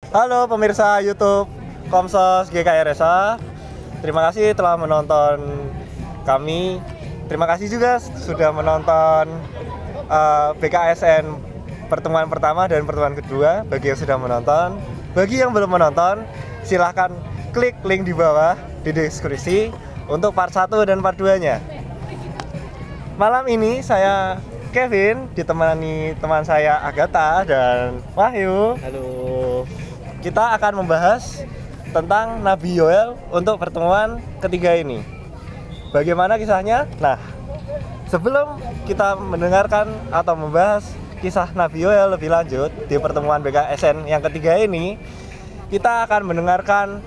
Halo pemirsa YouTube Komsos GKRSA. Terima kasih telah menonton kami. Terima kasih juga sudah menonton BKSN pertemuan pertama dan pertemuan kedua. Bagi yang sudah menonton, bagi yang belum menonton, silahkan klik link di bawah di deskripsi untuk part 1 dan part 2-nya. Malam ini saya Kevin ditemani teman saya Agatha dan Wahyu. Halo. Kita akan membahas tentang Nabi Yoel untuk pertemuan ketiga ini. Bagaimana kisahnya? Nah, sebelum kita mendengarkan atau membahas kisah Nabi Yoel lebih lanjut di pertemuan BKSN yang ketiga ini, kita akan mendengarkan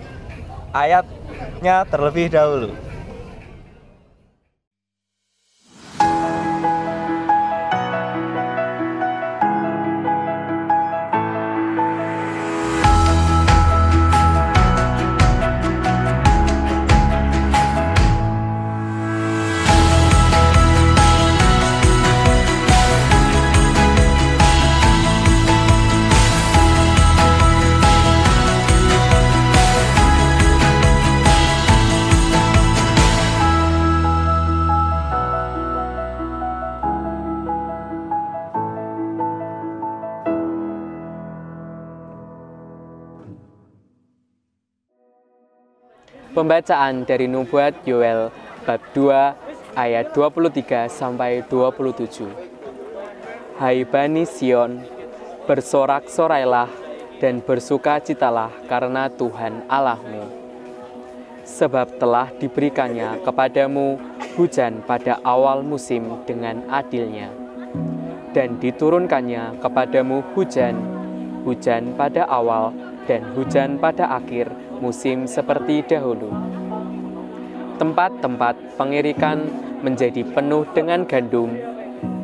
ayatnya terlebih dahulu. Pembacaan dari Nubuat Yoel bab 2 ayat 23 sampai 27. Hai Bani Sion, bersorak-sorailah dan bersukacitalah karena Tuhan Allahmu. Sebab telah diberikannya kepadamu hujan pada awal musim dengan adilnya, dan diturunkannya kepadamu hujan pada awal dan hujan pada akhir musim seperti dahulu. Tempat-tempat pengirikan menjadi penuh dengan gandum,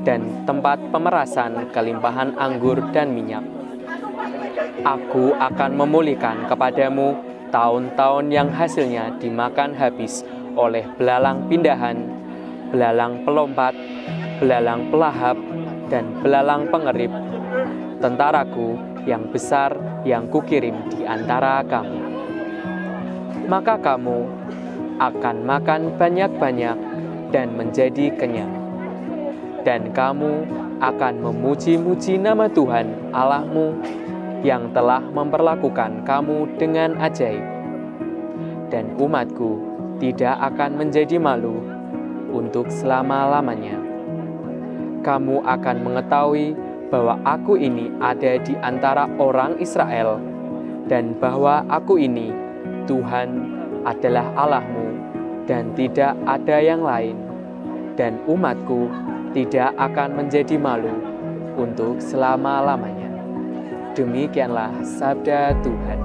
dan tempat pemerasan kelimpahan anggur dan minyak. Aku akan memulihkan kepadamu tahun-tahun yang hasilnya dimakan habis oleh belalang pindahan, belalang pelompat, belalang pelahap, dan belalang pengerip, tentaraku yang besar yang kukirim di antara kamu. Maka kamu akan makan banyak-banyak dan menjadi kenyang. Dan kamu akan memuji-muji nama Tuhan Allahmu yang telah memperlakukan kamu dengan ajaib. Dan umatku tidak akan menjadi malu untuk selama-lamanya. Kamu akan mengetahui bahwa aku ini ada di antara orang Israel, dan bahwa aku ini Tuhan adalah Allahmu, dan tidak ada yang lain, dan umatku tidak akan menjadi malu untuk selama-lamanya. Demikianlah sabda Tuhan.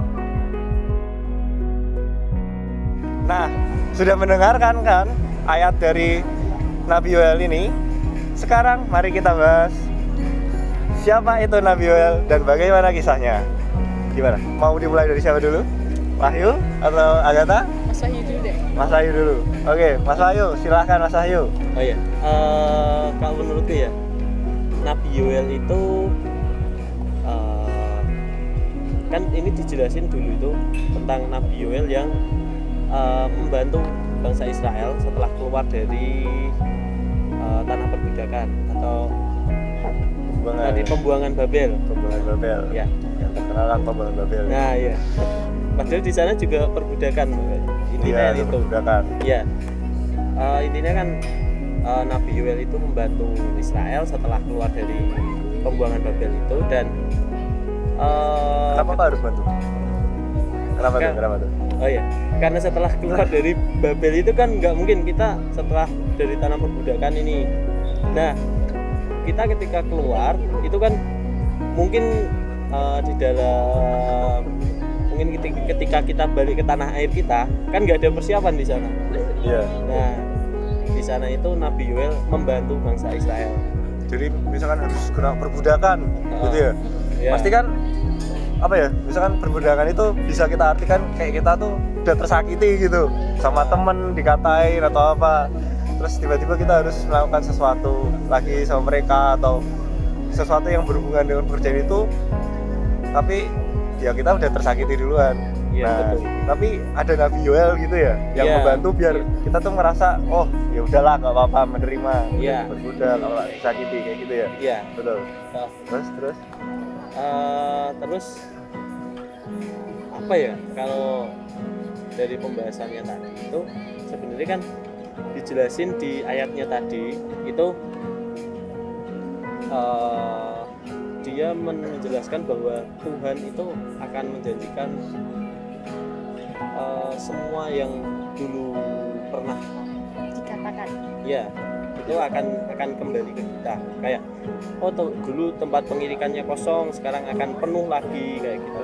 Nah, sudah mendengarkan kan ayat dari Nabi Yoel ini? Sekarang mari kita bahas siapa itu Nabi Yoel dan bagaimana kisahnya. Gimana? Mau dimulai dari siapa dulu? Wahyu atau Agatha? Mas Wahyu dulu deh. Mas Wahyu dulu. Oke, Mas Wahyu, silahkan Mas Wahyu. Oh iya, kalau menurutku ya, Nabi Yoel itu kan ini dijelasin dulu itu tentang Nabi Yoel yang membantu bangsa Israel setelah keluar dari tanah perbudakan atau pembuangan Babel. Pembuangan Babel. Ya. Yang terkenal kan pembuangan Babel. Nah, ya. Padahal di sana juga perbudakan intinya itu. Perbudakan. Iya. Intinya kan Nabi Yoel itu membantu Israel setelah keluar dari pembuangan Babel itu, dan kenapa Pak harus bantu? Kenapa tuh? Oh ya, karena setelah keluar dari Babel itu kan nggak mungkin kita setelah dari tanah perbudakan ini. Nah, kita ketika keluar itu kan mungkin di dalam mungkin ketika kita balik ke tanah air kita kan nggak ada persiapan di sana. Iya. Nah, di sana itu Nabi Yoel membantu bangsa Israel. Jadi misalkan harus kena perbudakan, gitu ya. Ya. Pasti kan apa ya? Misalkan perbudakan itu bisa kita artikan kayak kita tuh udah tersakiti gitu, sama temen dikatain atau apa. Terus tiba-tiba kita harus melakukan sesuatu lagi sama mereka atau sesuatu yang berhubungan dengan pekerjaan itu, tapi ya kita udah tersakiti duluan. Iya, Nah, betul. tapi ada Nabi Yoel gitu ya yang Iya. membantu biar kita tuh ngerasa oh ya udahlah nggak apa-apa menerima, Iya. berbuddha kalau disakiti kayak gitu ya. Iya. Betul. Nah, Terus terus apa ya, kalau dari pembahasannya tadi itu sebenarnya kan dijelasin di ayatnya tadi itu dia menjelaskan bahwa Tuhan itu akan menjanjikan semua yang dulu pernah dikatakan. ya itu akan kembali ke kita, kayak dulu tempat pengirikannya kosong sekarang akan penuh lagi kayak gitu.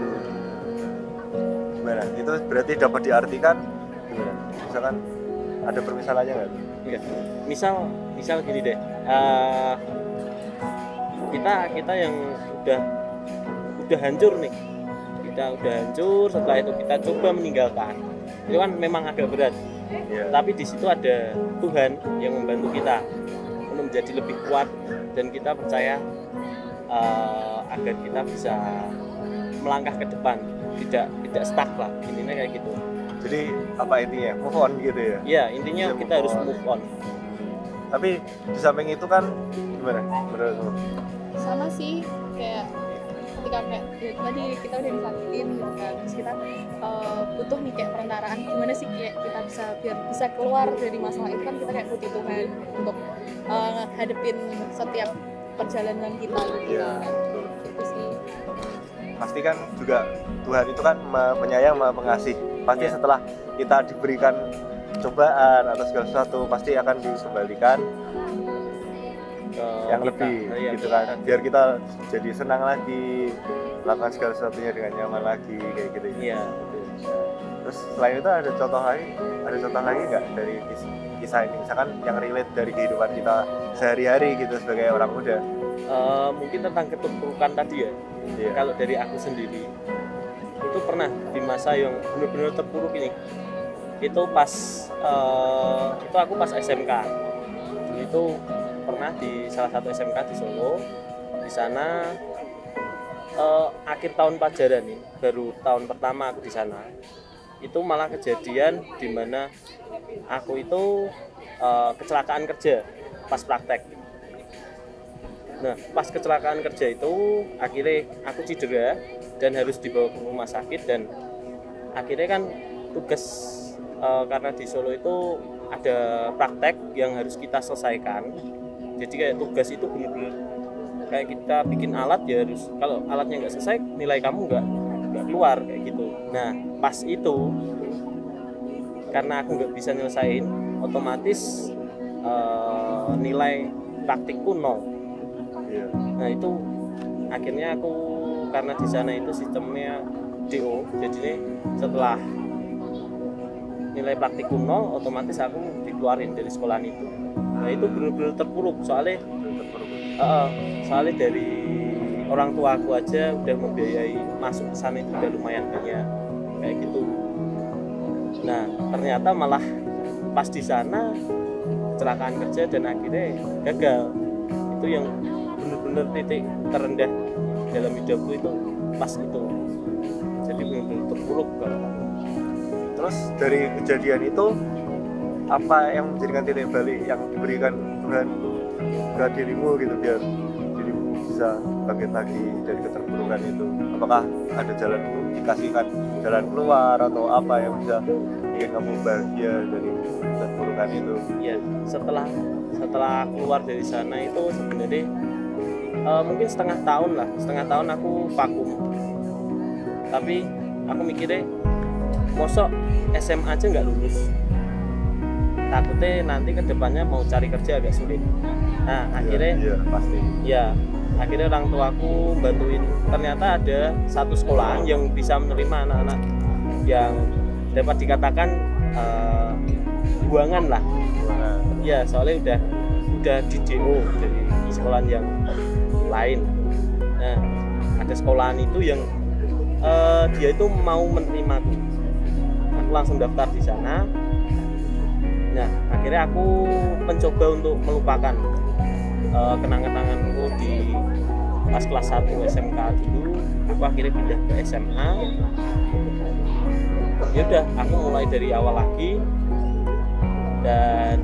gimana? Itu berarti dapat diartikan gimana? Misalkan ada permisalannya nggak? Enggak. Misal gini deh, kita yang udah hancur nih, kita udah hancur, setelah itu kita coba meninggalkan, itu kan memang agak berat. Iya. Tapi di situ ada Tuhan yang membantu kita untuk menjadi lebih kuat, dan kita percaya agar kita bisa melangkah ke depan, tidak stuck lah, intinya kayak gitu. Jadi apa intinya? Move on gitu ya. Ya intinya Bisa kita move harus on. move on. Tapi di samping itu kan gimana? Menurutmu? Sama sih, kayak ketika kayak ya, tadi kita udah disakitin gitu kan, terus kita butuh nih kayak perentaraan gimana sih kayak kita biar bisa keluar dari masalah itu kan, kita kayak butuh Tuhan untuk hadepin setiap perjalanan kita gitu Iya. kan. Betul. Itu sih. Pasti kan juga Tuhan itu kan penyayang, maha pengasih. Pasti Iya. setelah kita diberikan cobaan atau segala sesuatu pasti akan dikembalikan Ke yang kita. lebih Iya, gitu kan, biar kita jadi senang lagi, lakukan segala sesuatunya dengan nyaman lagi kayak gitu. Iya, betul. Terus selain itu ada contoh lagi nggak dari kisah ini, misalkan yang relate dari kehidupan kita sehari-hari gitu sebagai orang muda? Mungkin tentang keterpurukan tadi ya. Iya. Kalau dari aku sendiri itu pernah di masa yang benar-benar terpuruk ini. Itu pas itu aku pas SMK. Dulu itu pernah di salah satu SMK di Solo. Di sana akhir tahun pelajaran nih, baru tahun pertama aku di sana. Itu malah kejadian di mana aku itu kecelakaan kerja pas praktek. Nah, pas kecelakaan kerja itu akhirnya aku cedera dan harus dibawa ke rumah sakit, dan akhirnya kan tugas karena di Solo itu ada praktek yang harus kita selesaikan. Jadi kayak tugas itu benar-benar kayak kita bikin alat ya, harus kalau alatnya nggak selesai nilai kamu nggak keluar kayak gitu. Nah, pas itu karena aku nggak bisa nyelesain, otomatis nilai praktikku 0. Iya. Nah itu akhirnya aku, karena di sana itu sistemnya DO, jadi setelah nilai praktikku 0, otomatis aku dikeluarin dari sekolahan itu. Nah itu benar-benar terpuruk, soalnya dari orang tua aku aja udah membiayai masuk ke sana itu udah lumayan banyak kayak gitu. Nah ternyata malah pas di sana kecelakaan kerja dan akhirnya gagal. Itu yang benar-benar titik terendah dalam hidupku itu pas itu. Jadi benar-benar terpuruk kalau aku. Terus dari kejadian itu apa yang menjadikan titik balik yang diberikan Tuhan ke dirimu gitu, biar dirimu bisa bangkit lagi dari keterpurukan itu? Apakah ada jalan, dikasihkan jalan keluar atau apa yang bisa bikin kamu bahagia dari keterpurukan itu? Ya, setelah keluar dari sana itu sebenarnya mungkin setengah tahun aku vakum. Tapi aku mikirnya mosok SMA aja nggak lulus, takutnya nanti kedepannya mau cari kerja agak sulit. Nah akhirnya Iya, pasti. ya akhirnya orang tuaku bantuin. Ternyata ada satu sekolahan yang bisa menerima anak-anak yang dapat dikatakan buangan lah. Nah, Ya soalnya udah di DO dari sekolahan yang lain. Nah ada sekolahan itu yang dia itu mau menerimaku. Aku langsung daftar di sana. Nah akhirnya aku mencoba untuk melupakan kenangan-kenanganku di pas kelas 1 SMK dulu aku akhirnya pindah ke SMA. Ya udah aku mulai dari awal lagi dan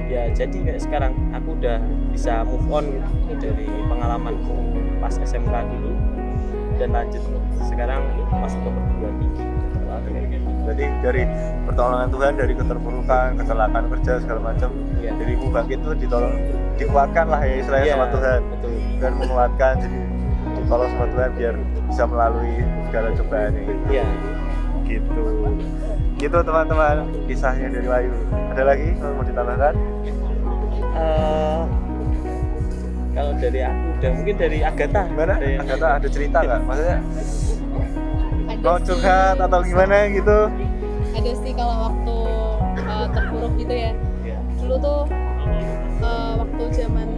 ya jadi kayak sekarang aku udah bisa move on gitu dari pengalamanku pas SMK dulu dan lanjut sekarang masuk ke perguruan tinggi. Jadi dari pertolongan Tuhan, dari keterpurukan, kecelakaan kerja segala macam, Iya. dirimu bangkit itu dikuatkan lah ya istilahnya Iya, sama Tuhan. betul. Dan menguatkan, jadi ditolong sama Tuhan biar bisa melalui segala cobaan ini. Iya. Gitu teman-teman, kisahnya dari Wahyu. Ada lagi yang mau ditambahkan? Kalau dari aku udah, mungkin dari Agatha. Gimana? Ada yang- Agatha ada cerita nggak? Maksudnya Ada mau sih, curhat atau gimana gitu? ada sih kalau waktu terpuruk gitu ya. Iya. Dulu tuh waktu zaman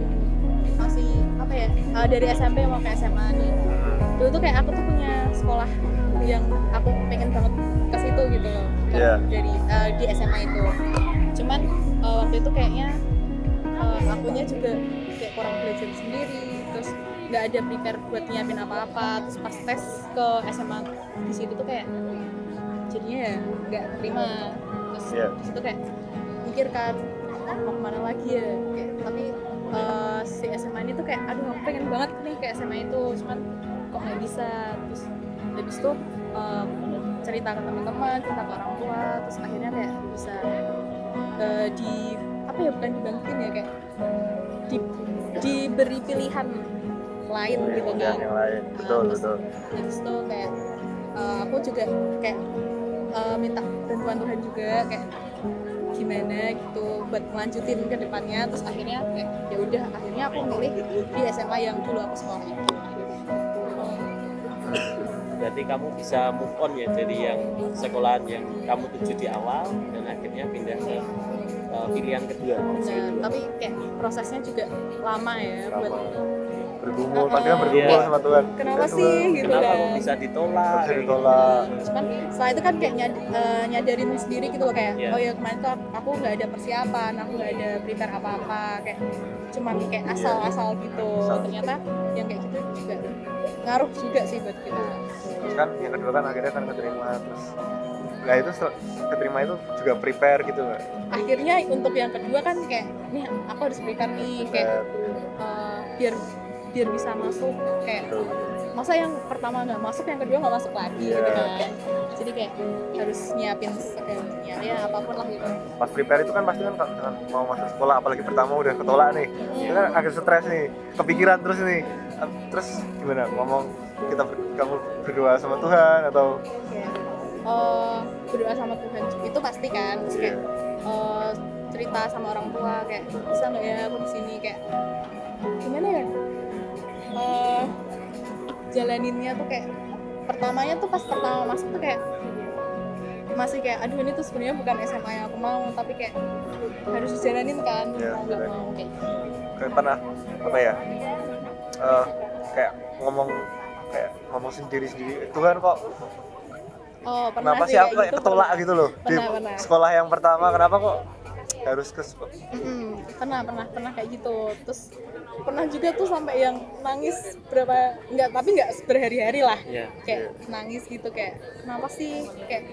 masih apa ya, dari SMP mau ke SMA nih, dulu tuh kayak aku tuh punya sekolah yang aku pengen banget ke situ gitu loh. Iya. Dari di SMA itu cuman waktu itu kayaknya akunya juga kayak kurang belajar sendiri, terus nggak ada prepare buat nyiapin apa-apa, terus pas tes ke SMA di situ tuh kayak jadinya ya nggak terima, terus Iya. di situ kayak mikir kan mau kemana lagi ya kayak, tapi si SMA ini tuh kayak aduh aku pengen banget nih ke SMA itu, cuman kok nggak bisa. Terus habis itu cerita ke teman-teman, cerita ke orang tua, terus akhirnya kayak bisa di apa ya, bukan dibangkitin ya, kayak diberi pilihan lain gitu kan. Yang lain, betul Terus betul. habis itu kayak aku juga kayak minta bantuan Tuhan juga kayak gimana gitu buat melanjutin ke depannya. Terus akhirnya kayak ya udah, akhirnya aku milih di SMA yang dulu aku sekolah itu. Berarti kamu bisa move on ya dari yang sekolahan yang kamu tuju di awal dan akhirnya pindah ke pilihan kedua. Nah, tapi kayak prosesnya juga lama ya buat Bergumul, pasti kan bergumul Iya. sama Tuhan. kenapa Ya sih Tuhan, gitu Kenapa kan. kok bisa ditolak? bisa ditolak. Cuman setelah itu kan kayak nyadarin sendiri gitu loh, kayak Iya. oh ya kemarin tuh aku nggak ada persiapan, aku nggak ada prepare apa-apa, kayak cuman kayak asal-asal gitu. Asal. Ternyata yang kayak gitu juga ngaruh juga sih buat kita. Terus kan yang kedua kan akhirnya kan keterima, terus nah itu keterima itu juga prepare gitu Mbak. Akhirnya untuk yang kedua kan kayak nih aku harus prepare nih kayak biar bisa masuk, kayak Betul. masa yang pertama nggak masuk, yang kedua nggak masuk lagi Iya. gitu kan. Jadi kayak harus nyiapin segalanya ya apapun lah gitu. Pas prepare itu kan pasti kan kalau dengan mau masuk sekolah apalagi pertama udah ketolak nih, itu kan agak stres nih, kepikiran terus nih. Terus gimana ngomong, kamu berdoa sama Tuhan atau Kayak berdoa sama Tuhan itu pasti kan. Terus kayak cerita sama orang tua kayak bisa nggak ya aku di sini, kayak gimana ya, jalaninnya tuh kayak pertamanya tuh pas pertama masuk tuh kayak masih kayak aduh ini tuh sebenarnya bukan SMA yang aku mau, tapi kayak harus dijalanin kan, Iya, mau nggak jalanin. mau kayak gitu. kayak pernah apa ya, kayak ngomong sendiri Tuhan kok Oh, pernah kenapa sih sih aku kayak kayak gitu, ketolak pernah. gitu loh di Pernah. sekolah yang pertama, kenapa kok harus ke Pernah kayak gitu. Terus pernah juga tuh sampai yang nangis nggak berhari-hari lah, Iya. kayak nangis gitu kayak kenapa sih, kayak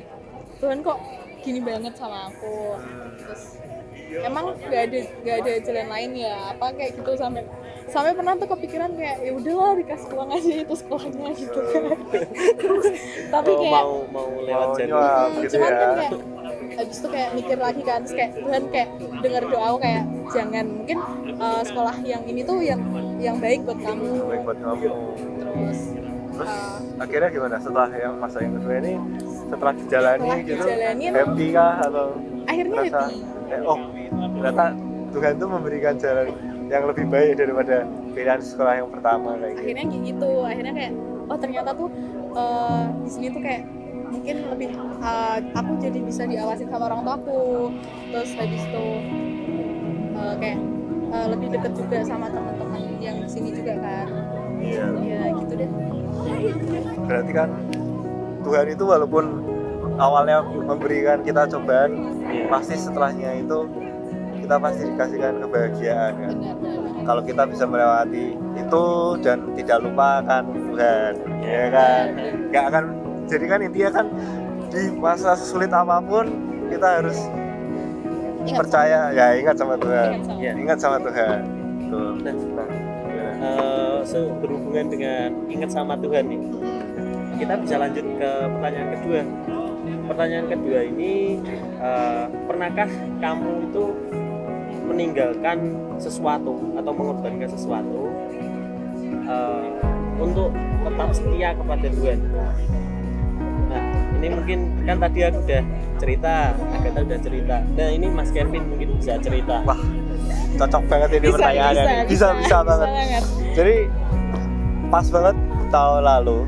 Tuhan kok gini banget sama aku. Terus emang nggak ada jalan lain ya apa kayak gitu, sampai pernah tuh kepikiran kayak ya udahlah dikasih uang aja itu sekolahnya gitu kan. Terus tapi Oh, kayak mau lewat mau jalur. nyuap gitu cuman ya. kan kayak habis itu kayak mikir lagi kan, terus kayak Tuhan kayak dengar doa aku kayak jangan, mungkin sekolah yang ini tuh yang baik buat kamu. Baik buat kamu. Terus Terus akhirnya gimana setelah yang masa yang kedua ini, setelah dijalani Setelah gitu, dijalanin, happy kah atau akhirnya merasa happy. ternyata Tuhan tuh memberikan jalan yang lebih baik daripada pilihan sekolah yang pertama kayak gitu. Akhirnya kayak gitu, akhirnya kayak oh ternyata tuh di sini tuh kayak mungkin lebih aku jadi bisa diawasin sama orang tuaku. Terus habis itu kayak lebih deket juga sama teman-teman yang di sini juga kan. Iya. Ya gitu deh. Berarti kan Tuhan itu walaupun awalnya memberikan kita cobaan, pasti setelahnya itu kita pasti dikasihkan kebahagiaan kan. Benar. kalau kita bisa melewati itu dan tidak lupakan Tuhan, ya kan? Nggak akan, jadi kan intinya kan di masa sulit apapun kita harus Ingat percaya, ya ingat sama Tuhan, Ingat sama. Ya. ingat sama Tuhan. Tuh. Nah, Nah, gimana? berhubungan dengan ingat sama Tuhan nih, kita bisa lanjut ke pertanyaan kedua. Pertanyaan kedua ini, pernahkah kamu itu meninggalkan sesuatu atau mengorbankan sesuatu untuk tetap setia kepada Tuhan? Nah, ini mungkin kan tadi aku udah cerita, Agatha udah cerita. Nah, ini Mas Kevin mungkin bisa cerita. Wah, cocok banget ini pertanyaannya nih. Bisa banget. Jadi pas banget tahun lalu,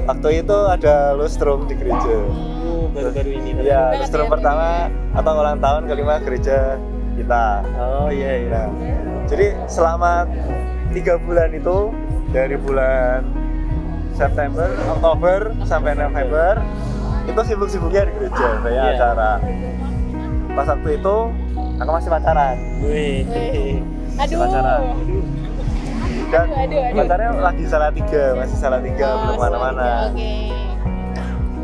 waktu itu ada lustrum di gereja. Baru-baru ini. Iya, Banget lustrum ya, pertama atau ulang tahun kelima gereja kita. Oh iya iya. Nah, jadi selama 3 bulan itu, dari bulan September, Oktober sampai November, itu sibuk-sibuknya di gereja, banyak Iya. acara. Pas waktu itu aku masih pacaran. Wih. Aduh. Pacaran. Dan Aduh. pacarnya lagi salah 3, masih salah 3, belum mana-mana. Oke.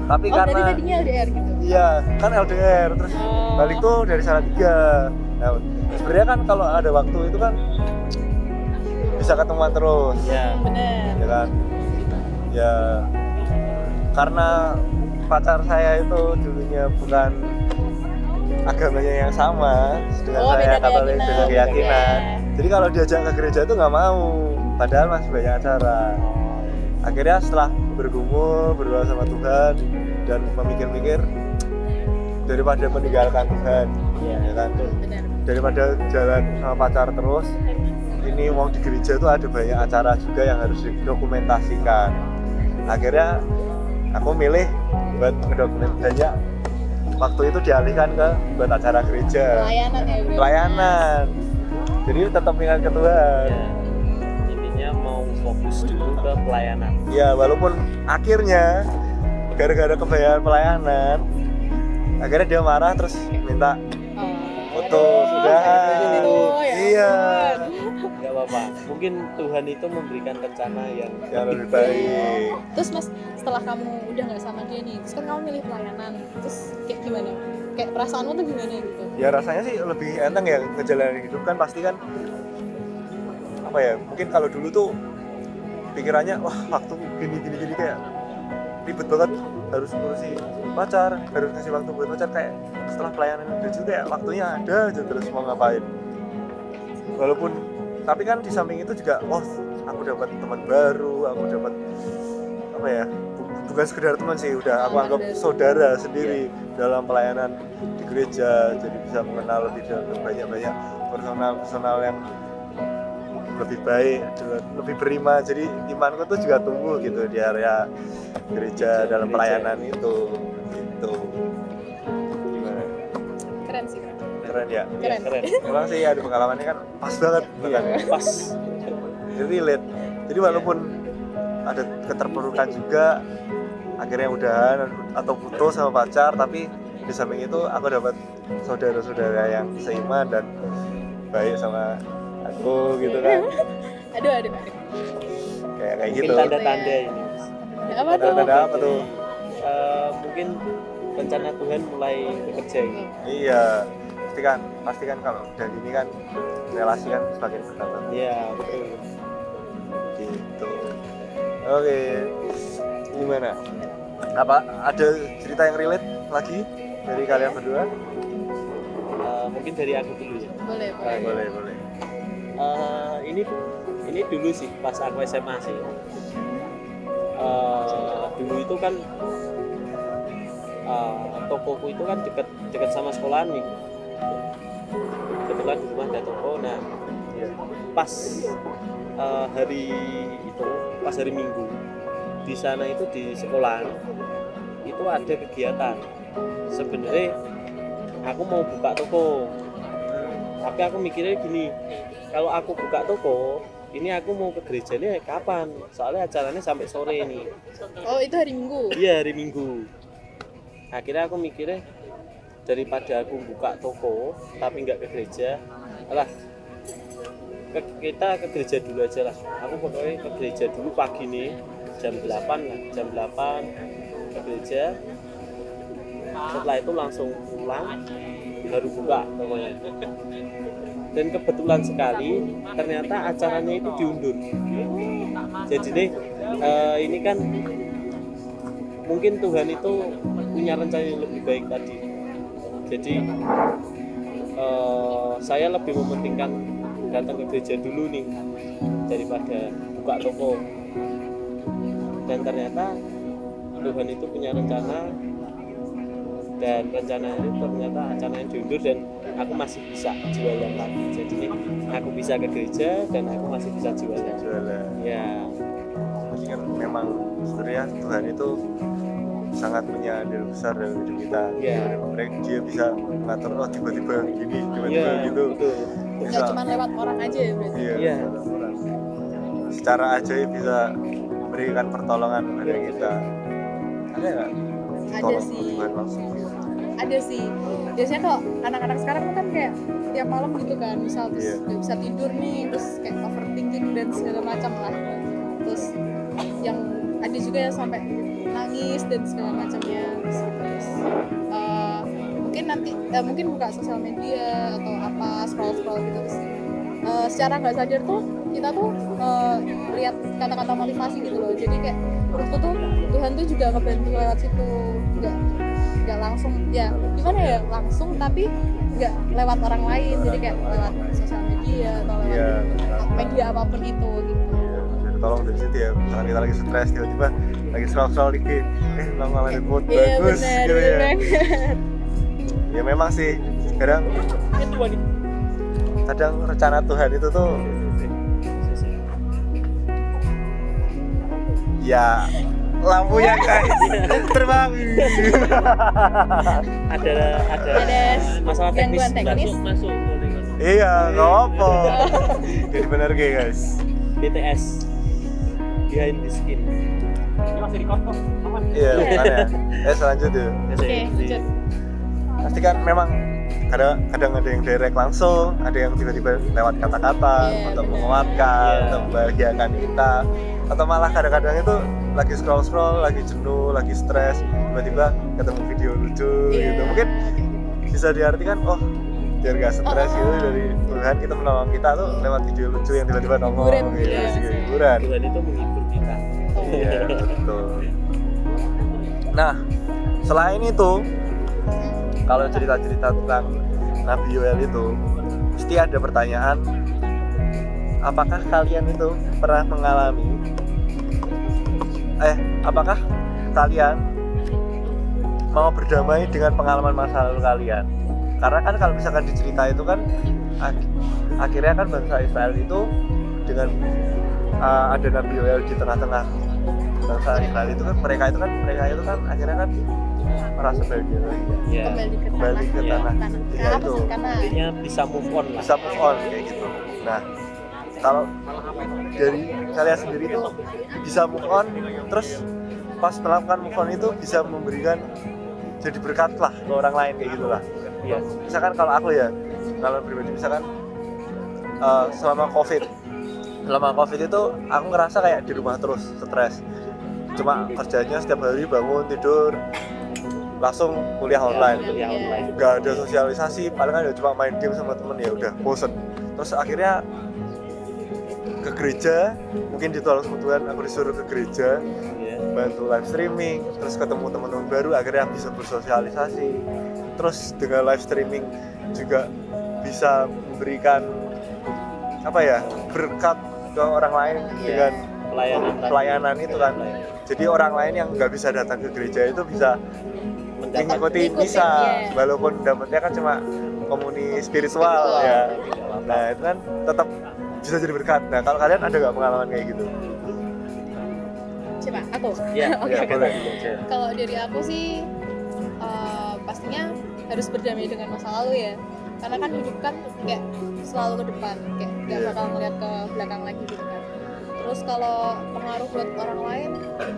Tapi Oh, karena dari tadinya LDR gitu. iya, kan LDR, terus Oh. balik tuh dari salah 3. Nah, sebenarnya kan kalau ada waktu itu kan bisa ketemuan terus, Ya. Bener. ya kan? Ya, karena pacar saya itu dulunya bukan agamanya yang sama dengan Oh, saya, beda Katolik keyakinan. beda keyakinan. Iya. Jadi kalau diajak ke gereja itu nggak mau, padahal masih banyak acara. Akhirnya setelah bergumul, berdoa sama Tuhan dan memikir-mikir, daripada meninggalkan Tuhan, Iya. ya kan? Bener. Daripada jalan sama pacar terus, ini uang di gereja itu ada banyak acara juga yang harus didokumentasikan. Akhirnya aku milih buat ngedokumentasinya, waktu itu dialihkan ke buat acara gereja, Pelayanan ya, bro. pelayanan. Jadi tetap ingat ke Tuhan. Ya. Intinya mau fokus dulu ke pelayanan. Ya walaupun akhirnya gara-gara kebayaan pelayanan, akhirnya dia marah terus minta foto sudah. Ya Iya. ampun. Gak apa-apa. Mungkin Tuhan itu memberikan rencana yang Yang lebih baik. Terus Mas, setelah kamu udah nggak sama dia nih, terus kan kamu milih pelayanan, terus kayak gimana? Kayak perasaanmu tuh gimana gitu? Ya rasanya sih lebih enteng ya, ngejalanin hidup kan pasti kan apa ya, mungkin kalau dulu tuh pikirannya wah waktu gini kayak ribet banget, harus ngurusi pacar, harus ngasih waktu buat pacar. Kayak setelah pelayanan udah juga ya waktunya ada aja terus mau ngapain. Walaupun tapi kan di samping itu juga aku dapat teman baru, aku dapat apa ya, bukan sekedar teman sih, udah aku anggap saudara sendiri dalam pelayanan di gereja. Jadi bisa mengenal lebih banyak personal yang lebih baik, lebih beriman. Jadi imanku tuh juga tumbuh gitu di area gereja dalam pelayanan itu gitu. Gimana? Keren sih. Keren ya? Keren. keren. Emang sih ada pengalamannya kan pas banget Iya, kan? pas. Jadi relate. Jadi walaupun ada keterpurukan juga, akhirnya udahan atau putus sama pacar, tapi di samping itu aku dapat saudara-saudara yang seiman dan baik sama aku gitu kan. Aduh. Kayak Mungkin gitu. tanda-tanda ini. Apa tuh? Tanda-tanda apa tuh? Mungkin rencana Tuhan mulai bekerja ini. Iya. Pastikan kalau udah gini kan relasi kan semakin bertambah Iya, betul. gitu. Oke. Gimana? Apa ada cerita yang relate lagi dari kalian berdua? Mungkin dari aku dulu ya. Boleh. Boleh. Ini dulu sih pas aku SMA sih. Dulu itu kan tokoku itu kan dekat sama sekolahan nih. Kebetulan di rumah ada toko. Nah, pas hari Minggu di sana itu di sekolahan itu ada kegiatan. Sebenarnya aku mau buka toko, tapi aku mikirnya gini, kalau aku buka toko ini aku mau ke gerejanya kapan? Soalnya acaranya sampai sore ini. Oh, itu hari Minggu. Iya, hari Minggu. Akhirnya aku mikirnya daripada aku buka toko tapi nggak ke gereja, alah kita ke gereja dulu aja lah. Aku pokoknya ke gereja dulu pagi nih jam 8 lah, jam 8 ke gereja. Setelah itu langsung pulang, baru buka pokoknya. Dan kebetulan sekali ternyata acaranya itu diundur. Jadi nih ini kan mungkin Tuhan itu punya rencana yang lebih baik tadi. Jadi saya lebih mementingkan datang ke gereja dulu nih daripada buka toko. Dan ternyata Tuhan itu punya rencana, dan rencana itu ternyata acaranya diundur dan aku masih bisa jualan lagi. Jadi nih aku bisa ke gereja dan aku masih bisa jualan. Ya. Jadi kan memang sebenarnya Tuhan itu sangat punya andil besar dalam hidup kita. Iya. Mereka dia bisa mengatur tiba-tiba gini, tiba-tiba Iya, gitu. betul. Nggak cuma lewat orang aja ya berarti. Iya. Iya. Secara ajaib bisa memberikan pertolongan kepada kita. Ada nggak? Ada Tolong sih. Tuhan langsung. Ada sih. Biasanya kalau anak-anak sekarang tuh kan kayak tiap malam gitu kan, misal terus Iya. nggak bisa tidur nih, terus kayak overthinking dan segala macam lah. Terus yang ada juga yang sampai nangis dan segala macamnya. Terus mungkin nanti mungkin buka sosial media atau apa, scroll gitu terus secara nggak sadar tuh kita tuh lihat kata-kata motivasi gitu loh. Jadi kayak menurutku tuh Tuhan tuh juga ngebantu lewat situ, nggak langsung ya gimana ya, langsung tapi nggak lewat orang lain, jadi kayak lewat sosial media atau lewat Iya. media apapun itu gitu. Jadi tolong dari situ ya, misalkan kita lagi stres tiba-tiba lagi scroll dikit, lama ada quote Iya bagus benar, gitu benar ya. banget. Ya memang sih kadang rencana Tuhan itu tuh ya lampunya guys terbang. ada Ada masalah teknis. gangguan teknis. Masuk. Iya nggak apa jadi bener guys. BTS behind the skin. Ini masih record kok. Aman. Iya makanya selanjutnya Oke, lanjut. pasti kan memang kadang ada yang direct langsung, ada yang tiba-tiba lewat kata-kata Iya, untuk benar. menguatkan, Iya. untuk membahagiakan kita, atau malah kadang-kadang itu lagi scroll, lagi jenuh, lagi stres, tiba-tiba ketemu video lucu Iya. gitu. Mungkin bisa diartikan biar gak stres gitu Oh. dari Tuhan kita menolong kita tuh lewat video lucu yang tiba-tiba nongol Hiburan gitu, gitu ya. sebagai hiburan. Tuhan itu menghibur kita. Iya betul. Nah selain itu, kalau cerita-cerita tentang Nabi Yoel itu, mesti ada pertanyaan, apakah kalian itu pernah mengalami, apakah kalian mau berdamai dengan pengalaman masa lalu kalian? Karena kan kalau misalkan dicerita itu kan, akhirnya kan bangsa Israel itu dengan ada Nabi Yoel di tengah-tengah bangsa Israel itu kan, mereka itu kan akhirnya kan merasa bahagia lagi ya. Iya. Kembali ke Iya. tanah ya Apa itu sih? Karena Intinya bisa move on lah. bisa move on kayak gitu. Nah kalau dari kalian sendiri tuh bisa move on, terus pas melakukan move on itu bisa memberikan jadi berkat lah ke orang lain kayak gitulah. Iya. Misalkan kalau aku ya, kalau pribadi misalkan selama covid itu aku ngerasa kayak di rumah terus stres, cuma kerjanya setiap hari bangun tidur langsung kuliah online, Kuliah online. nggak ada sosialisasi, paling kan cuma main game sama temen, ya udah bosen. Terus akhirnya ke gereja, mungkin ditolong sama Tuhan, aku disuruh ke gereja Iya. bantu live streaming, terus ketemu teman-teman baru, akhirnya bisa bersosialisasi. Terus dengan live streaming juga bisa memberikan berkat ke orang lain dengan pelayanan itu kan. Jadi orang lain yang nggak bisa datang ke gereja itu bisa mengikuti misa, iya. walaupun dapatnya kan cuma komuni spiritual ya. Nah itu kan tetap bisa jadi berkat. Nah kalau kalian ada nggak pengalaman kayak gitu? coba aku. Iya. Oke, Ya, oke. boleh. Kalau dari aku sih pastinya harus berdamai dengan masa lalu ya. Karena kan hidup kan kayak selalu ke depan, kayak nggak Iya. bakal ngeliat ke belakang lagi gitu kan. Terus kalau pengaruh buat orang lain,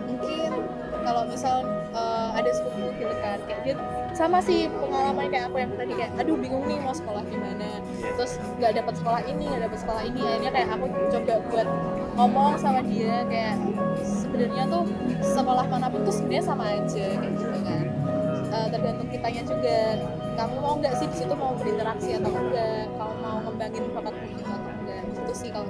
mungkin kalau misal ada sepupu gitu kan, kayak dia sama sih pengalaman kayak aku yang tadi, kayak aduh bingung nih mau sekolah di mana, terus nggak dapat sekolah ini, akhirnya kayak aku coba buat ngomong sama dia kayak sebenarnya tuh sekolah manapun tuh sebenarnya sama aja kayak gitu kan. Tergantung kitanya juga, kamu mau nggak sih di situ mau berinteraksi atau enggak, kamu mau ngembangin bakatmu gitu atau enggak, itu sih kalau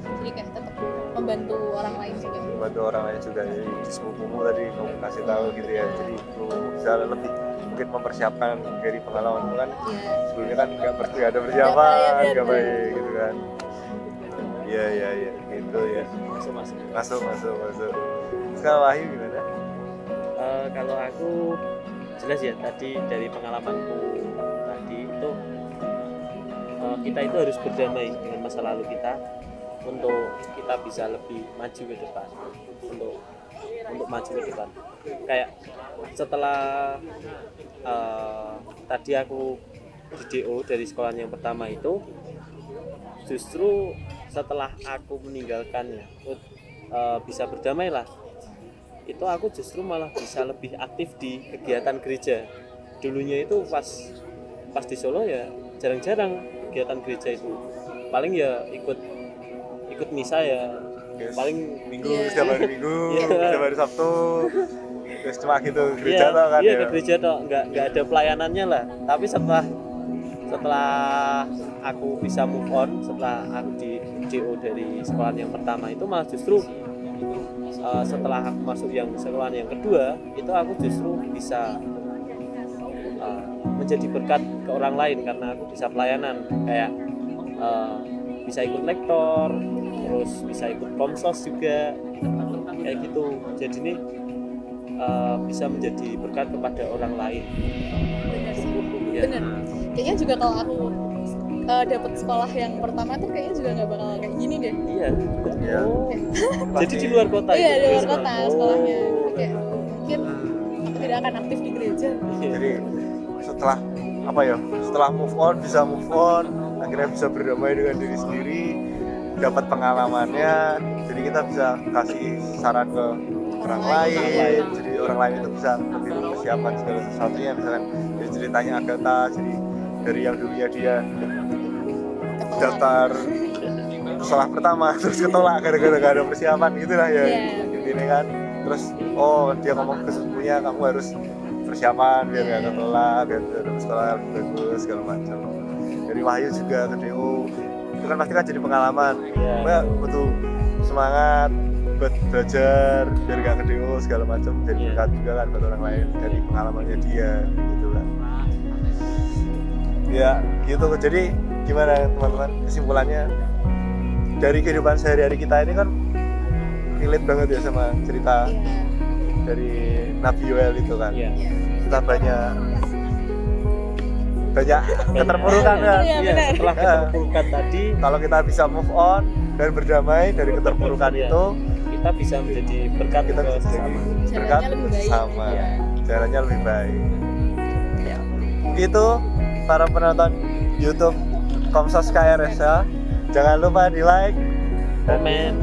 jadi kayak tetap membantu orang lain juga. Membantu orang lain juga, jadi sepupumu tadi kamu kasih tahu gitu ya, jadi lu bisa lebih mungkin mempersiapkan dari pengalamanmu kan. Sebelumnya kan nggak ada persiapan, nggak baik gitu kan. Iya gitu ya. Masuk. Sekarang Wahyu gimana? Kalau aku jelas ya tadi dari pengalamanku tadi itu kita itu harus berdamai dengan masa lalu kita untuk kita bisa lebih maju ke depan, untuk maju ke depan. Kayak setelah tadi aku di DO dari sekolah yang pertama itu, justru setelah aku meninggalkannya bisa berdamai lah, itu aku justru malah bisa lebih aktif di kegiatan gereja. Dulunya itu pas di Solo ya jarang-jarang kegiatan gereja itu, paling ya ikut misa ya, paling minggu setiap hari Minggu, setiap hari Sabtu, terus cuma gitu gereja toh kan. Iya ke gereja toh, nggak ada pelayanannya lah. Tapi setelah aku bisa move on, setelah aku di DO dari sekolah yang pertama itu, malah justru setelah aku masuk yang sekolah yang kedua itu aku justru bisa menjadi berkat ke orang lain karena aku bisa pelayanan, kayak bisa ikut lektor, terus bisa ikut komsos juga kayak gitu. Jadi ini bisa menjadi berkat kepada orang lain. Benar sih, ya. benar. Kayaknya juga kalau aku dapat sekolah yang pertama tuh kayaknya juga nggak bakal kayak gini deh. Iya. Oh. Jadi di luar kota. Iya, di luar kota sekolahnya. Kayak mungkin aku tidak akan aktif di gereja. Jadi setelah move on, akhirnya bisa berdamai dengan diri sendiri, dapat pengalamannya, jadi kita bisa kasih saran ke orang lain, jadi orang lain itu bisa lebih mempersiapkan segala sesuatunya. Misalkan dia ceritanya Agatha, jadi dari yang dulunya dia daftar sekolah pertama terus ketolak gara-gara gak ada persiapan gitu lah ya. Intinya kan, terus dia ngomong ke sepupunya, kamu harus persiapan biar gak ketolak, biar dapat sekolah yang bagus segala macam. Dari Wahyu juga ke DO itu kan pasti kan jadi pengalaman. Butuh semangat buat belajar biar gak ke DO segala macam, jadi berkat juga kan buat orang lain dari pengalamannya dia gitu kan. Ya gitu. Jadi gimana teman-teman, kesimpulannya dari kehidupan sehari-hari kita ini kan relate banget ya sama cerita dari Nabi Yoel itu kan. Kita banyak keterpurukan kan. Setelah keterpurukan tadi, kalau kita bisa move on dan berdamai dari keterpurukan itu, kita bisa menjadi berkat, kita bisa jadi berkat sama, caranya lebih baik. Itu para penonton YouTube Komsos KRSA, jangan lupa di like,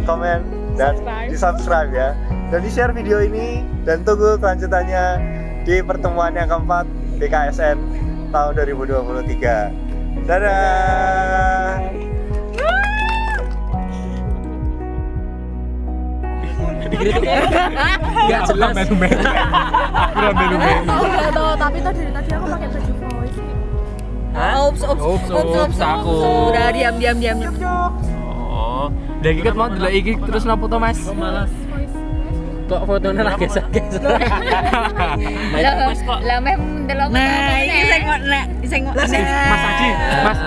komen dan di subscribe ya, dan di share video ini, dan tunggu kelanjutannya di pertemuan yang keempat BKSN tahun 2023. Dadah. Enggak jelas. Tapi tadi aku pakai baju voice. Ups, aku. Udah diam. Oh, udah ikut mau dulu iki terus nopo to Mas? malas. Kok fotonya lagi geser-geser. Lah meh ndelok. Nah, iki sing kok nek sing Mas Haji, Mas